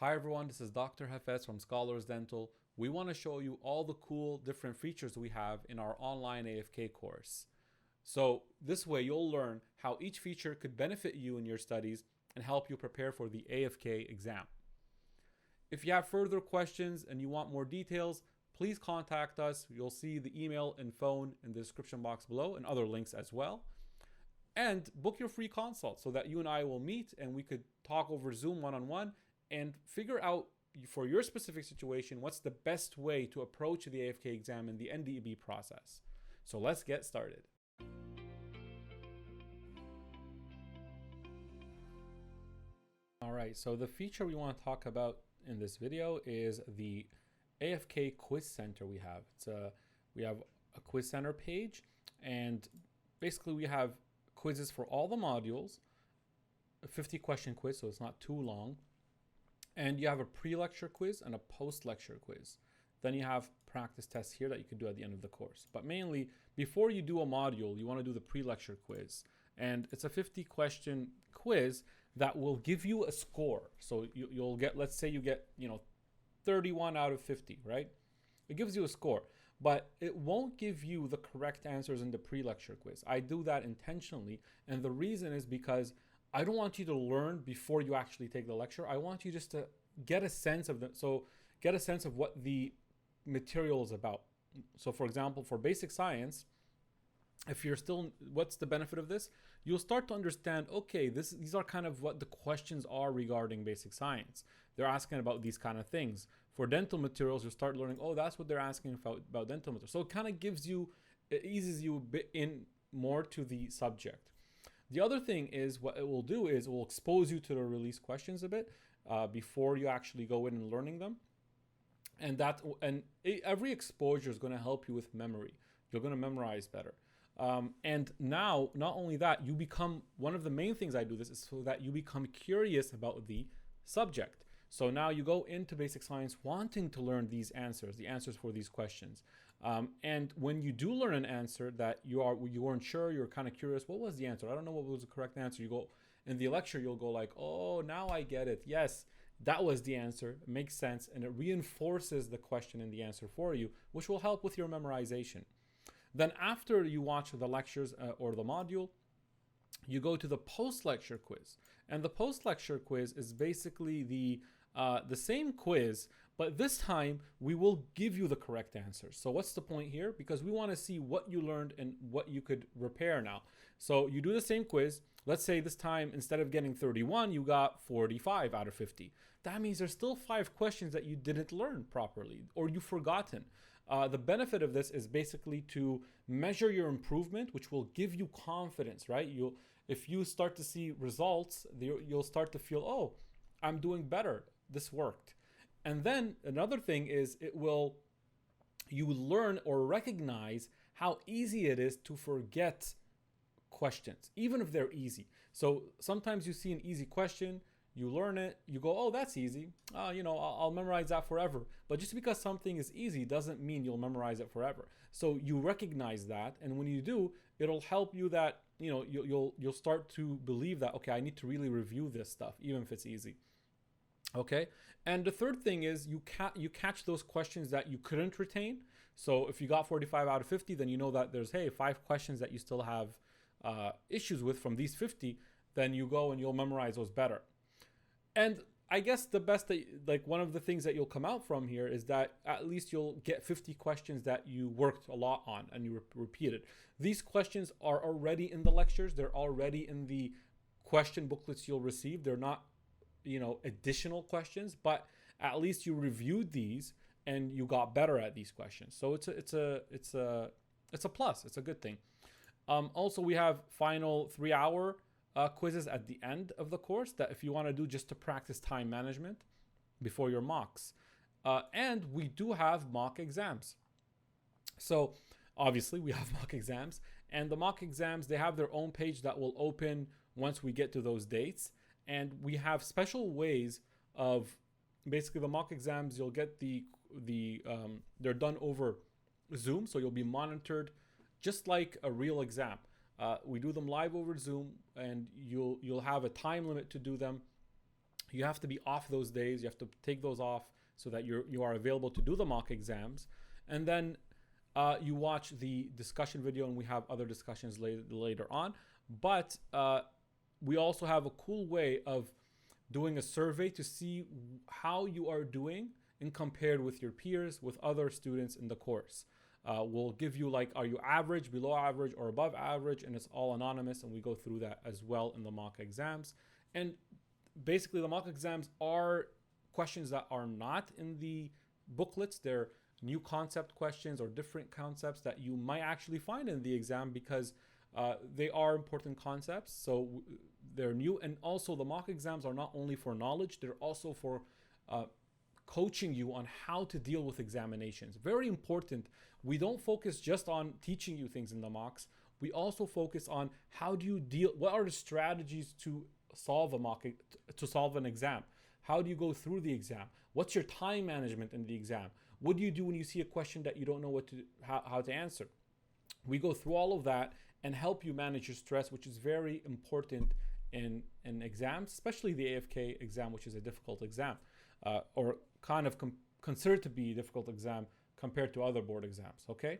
Hi everyone, this is Dr. Hafez from Scholars Dental. We want to show you all the cool different features we have in our online AFK course. So this way you'll learn how each feature could benefit you in your studies and help you prepare for the AFK exam. If you have further questions and you want more details, please contact us. You'll see the email and phone in the description box below and other links as well. And book your free consult so that you and I will meet and we could talk over Zoom one-on-one and figure out for your specific situation what's the best way to approach the AFK exam in the NDEB process. So let's get started. All right, so the feature we want to talk about in this video is the AFK Quiz Center we have. We have a Quiz Center page, and basically we have quizzes for all the modules, a 50-question quiz, so it's not too long. And you have a pre-lecture quiz and a post-lecture quiz. Then you have practice tests here that you can do at the end of the course. But mainly, before you do a module, you want to do the pre-lecture quiz. And it's a 50-question quiz that will give you a score. So you'll get, let's say you get, 31 out of 50, right? It gives you a score, but it won't give you the correct answers in the pre-lecture quiz. I do that intentionally. And the reason is because I don't want you to learn before you actually take the lecture. I want you just to get a sense of what the material is about. So for example, for basic science, if you're still, what's the benefit of this? You'll start to understand, okay, these are kind of what the questions are regarding basic science. They're asking about these kind of things. For dental materials, you'll start learning, oh, that's what they're asking about dental materials. So it kind of it eases you a bit in more to the subject. The other thing is what it will do is it will expose you to the release questions a bit before you actually go in and learning them. And every exposure is going to help you with memory. You're going to memorize better. And now, not only that, one of the main things I do this is so that you become curious about the subject. So now you go into basic science wanting to learn the answers for these questions. And when you do learn an answer that you weren't sure, you're kind of curious, what was the answer? I don't know what was the correct answer. You go in the lecture, you'll go like, oh, now I get it. Yes, that was the answer. It makes sense. And it reinforces the question and the answer for you, which will help with your memorization. Then after you watch the lectures or the module, you go to the post-lecture quiz. And the post-lecture quiz is basically the same quiz, but this time we will give you the correct answers. So what's the point here? Because we want to see what you learned and what you could repair now. So you do the same quiz. Let's say this time, instead of getting 31, you got 45 out of 50. That means there's still 5 questions that you didn't learn properly or you've forgotten. The benefit of this is basically to measure your improvement, which will give you confidence, right? If you start to see results, you'll start to feel, oh, I'm doing better. This worked. And then another thing is you learn or recognize how easy it is to forget questions, even if they're easy. So sometimes you see an easy question, you learn it, you go, oh, that's easy. I'll memorize that forever. But just because something is easy doesn't mean you'll memorize it forever. So you recognize that, and when you do, it'll help you that you'll start to believe that, okay, I need to really review this stuff, even if it's easy. Okay, and the third thing is you catch those questions that you couldn't retain. So if you got 45 out of 50, then you know that there's 5 questions that you still have issues with from these 50. Then you go and you'll memorize those better. And I guess one of the things that you'll come out from here is that at least you'll get 50 questions that you worked a lot on and you repeated. These questions are already in the lectures. They're already in the question booklets you'll receive. They're not additional questions, but at least you reviewed these and you got better at these questions. So it's a plus. It's a good thing. Also, we have final 3-hour quizzes at the end of the course that if you want to do just to practice time management before your mocks. And we do have mock exams. So obviously we have mock exams, and the mock exams, they have their own page that will open once we get to those dates. And we have special ways of basically the mock exams. You'll get they're done over Zoom, so you'll be monitored just like a real exam. We do them live over Zoom, and you'll have a time limit to do them. You have to be off those days. You have to take those off so that you are available to do the mock exams. And then you watch the discussion video, and we have other discussions later on. But we also have a cool way of doing a survey to see how you are doing and compared with your peers, with other students in the course. We'll give you like, are you average, below average, or above average? And it's all anonymous, and we go through that as well in the mock exams. And basically the mock exams are questions that are not in the booklets. They're new concept questions or different concepts that you might actually find in the exam, because they are important concepts. So they're new. And also the mock exams are not only for knowledge, they're also for coaching you on how to deal with examinations. Very important. We don't focus just on teaching you things in the mocks. We also focus on how do you deal, what are the strategies to solve an exam? How do you go through the exam? What's your time management in the exam? What do you do when you see a question that you don't know how to answer? We go through all of that and help you manage your stress, which is very important in exams, especially the AFK exam, which is a difficult exam, or kind of considered to be a difficult exam compared to other board exams, okay?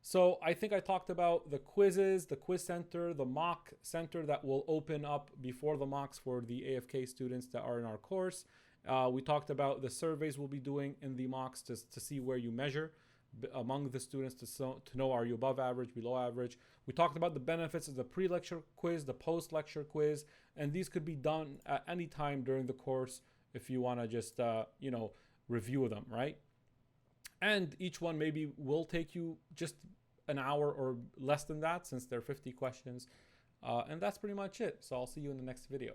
So I think I talked about the quizzes, the quiz center, the mock center that will open up before the mocks for the AFK students that are in our course. We talked about the surveys we'll be doing in the mocks to see where you measure among the students to know, are you above average, below average. We talked about the benefits of the pre-lecture quiz, the post-lecture quiz, and these could be done at any time during the course if you want to just, review them, right? And each one maybe will take you just an hour or less than that, since they're 50 questions. And that's pretty much it. So I'll see you in the next video.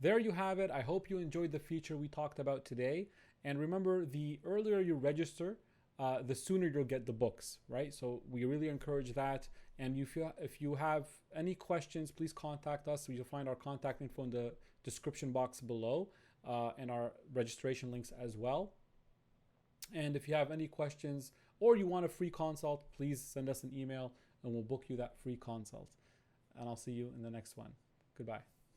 There you have it. I hope you enjoyed the feature we talked about today. And remember, the earlier you register, the sooner you'll get the books, right? So we really encourage that. And if you have any questions, please contact us. You'll find our contact info in the description box below, and our registration links as well. And if you have any questions or you want a free consult, please send us an email and we'll book you that free consult. And I'll see you in the next one. Goodbye.